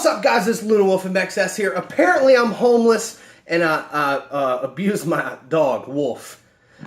What's up, guys? It's Luna Wolf MXS here. Apparently I'm homeless and I abused my dog, Wolf.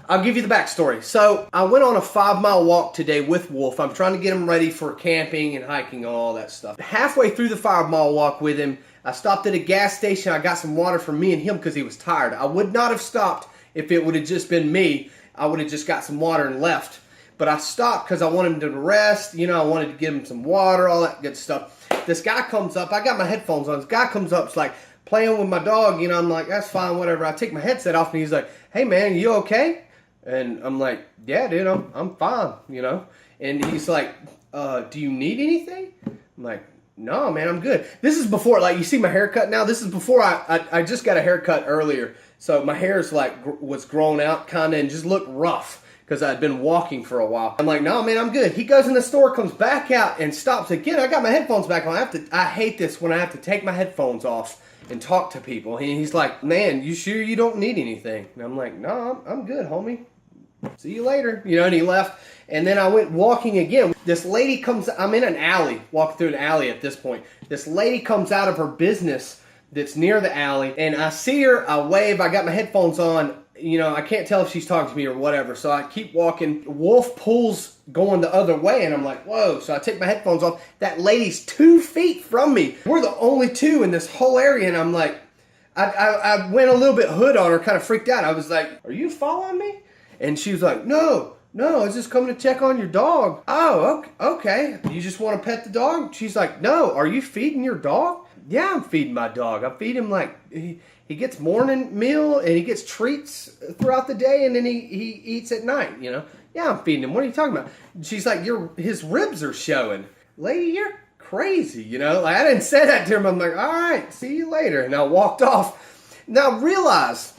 I'll give you the backstory. So I went on a 5-mile walk today with Wolf. I'm trying to get him ready for camping and hiking and all that stuff. Halfway through the 5-mile walk with him, I stopped at a gas station. I got some water for me and him because he was tired. I would not have stopped if it would have just been me. I would have just got some water and left. But I stopped because I wanted him to rest. You know, I wanted to give him some water, all that good stuff. This guy comes up. I got my headphones on. This guy comes up. It's like playing with my dog. You know, I'm like, that's fine, whatever. I take my headset off and he's like, hey, man, you okay? And I'm like, yeah, dude, I'm fine, you know. And he's like, do you need anything? I'm like, no, man, I'm good. This is before, like, you see my haircut now? This is before I just got a haircut earlier. So my hair's like was grown out kind of and just looked rough because I'd been walking for a while. I'm like, no, man, I'm good. He goes in the store, comes back out, and stops again. I got my headphones back on. I hate this when I have to take my headphones off and talk to people. And he's like, man, you sure you don't need anything? And I'm like, no, I'm good, homie. See you later. You know, and he left. And then I went walking again. This lady comes, I'm in an alley, walking through an alley at this point. This lady comes out of her business that's near the alley, and I see her, I wave, I got my headphones on. You know, I can't tell if she's talking to me or whatever, so I keep walking. Wolf pulls going the other way, and I'm like, whoa. So I take my headphones off. That lady's 2 feet from me. We're the only two in this whole area, and I'm like, I went a little bit hood on her, kind of freaked out. I was like, are you following me? And she was like, no, I was just coming to check on your dog. Oh, okay. You just want to pet the dog? She's like, no, are you feeding your dog? Yeah, I'm feeding my dog. I feed him like, he gets morning meal and he gets treats throughout the day and then he eats at night, you know. Yeah, I'm feeding him. What are you talking about? She's like, his ribs are showing. Lady, you're crazy, you know. Like, I didn't say that to him. I'm like, all right, see you later. And I walked off. Now realize,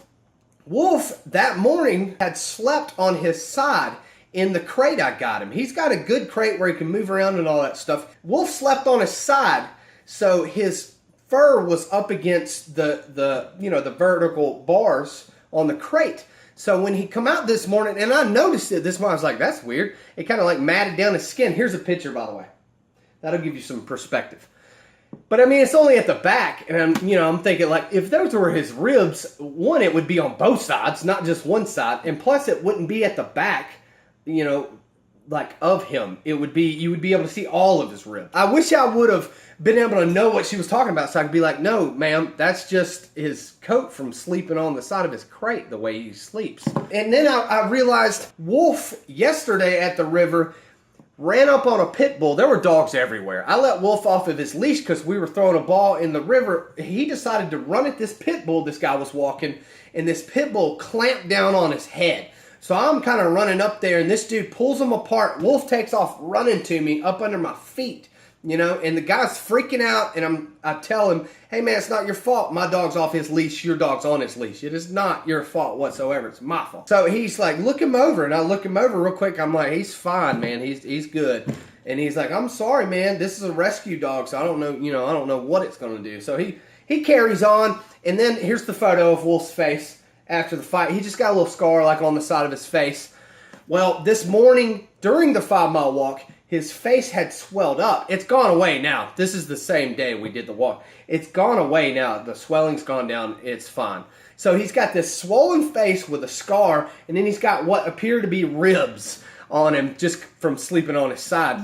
Wolf that morning had slept on his side in the crate I got him. He's got a good crate where he can move around and all that stuff. Wolf slept on his side, so his fur was up against the vertical bars on the crate. So when he come out this morning, and I noticed it this morning, I was like, that's weird. It kind of like matted down his skin. Here's a picture, by the way. That'll give you some perspective. But I mean, it's only at the back, and I'm thinking like, if those were his ribs, one, it would be on both sides, not just one side, and plus it wouldn't be at the back, you know, like of him. It would be, you would be able to see all of his ribs. I wish I would have been able to know what she was talking about so I could be like, no, ma'am, that's just his coat from sleeping on the side of his crate the way he sleeps. And then I realized Wolf yesterday at the river ran up on a pit bull. There were dogs everywhere. I let Wolf off of his leash because we were throwing a ball in the river. He decided to run at this pit bull this guy was walking, and this pit bull clamped down on his head. So I'm kind of running up there, and this dude pulls him apart. Wolf takes off running to me up under my feet, you know, and the guy's freaking out, and I tell him, hey, man, it's not your fault. My dog's off his leash. Your dog's on his leash. It is not your fault whatsoever. It's my fault. So he's like, look him over, and I look him over real quick. I'm like, he's fine, man. He's good. And he's like, I'm sorry, man. This is a rescue dog, so I don't know, I don't know what it's going to do. So he carries on, and then here's the photo of Wolf's face after the fight. He just got a little scar like on the side of his face. Well, this morning during the 5-mile walk, his face had swelled up. It's gone away now. This is the same day we did the walk. It's gone away now. The swelling's gone down. It's fine. So he's got this swollen face with a scar, and then he's got what appear to be ribs on him just from sleeping on his side.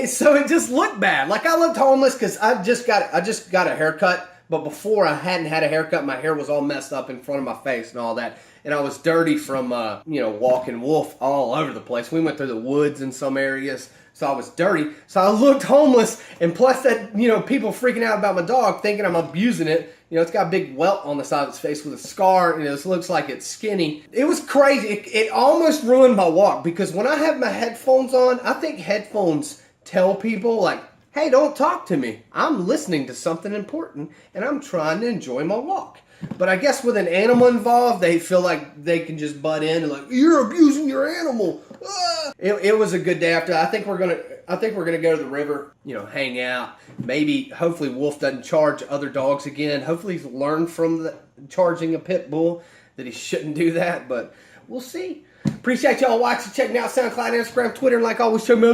So it just looked bad. Like I looked homeless because I just got a haircut. But before I hadn't had a haircut, my hair was all messed up in front of my face and all that. And I was dirty from, walking Wolf all over the place. We went through the woods in some areas, so I was dirty. So I looked homeless, and plus that, people freaking out about my dog thinking I'm abusing it. It's got a big welt on the side of its face with a scar, and it looks like it's skinny. It was crazy. It almost ruined my walk because when I have my headphones on, I think headphones tell people, like, hey, don't talk to me. I'm listening to something important, and I'm trying to enjoy my walk. But I guess with an animal involved, they feel like they can just butt in and like, you're abusing your animal. Ah! It was a good day after. I think we're gonna go to the river, hang out. Maybe, hopefully, Wolf doesn't charge other dogs again. Hopefully, he's learned from charging a pit bull that he shouldn't do that. But we'll see. Appreciate y'all watching, checking out SoundCloud, Instagram, Twitter, and like always, show me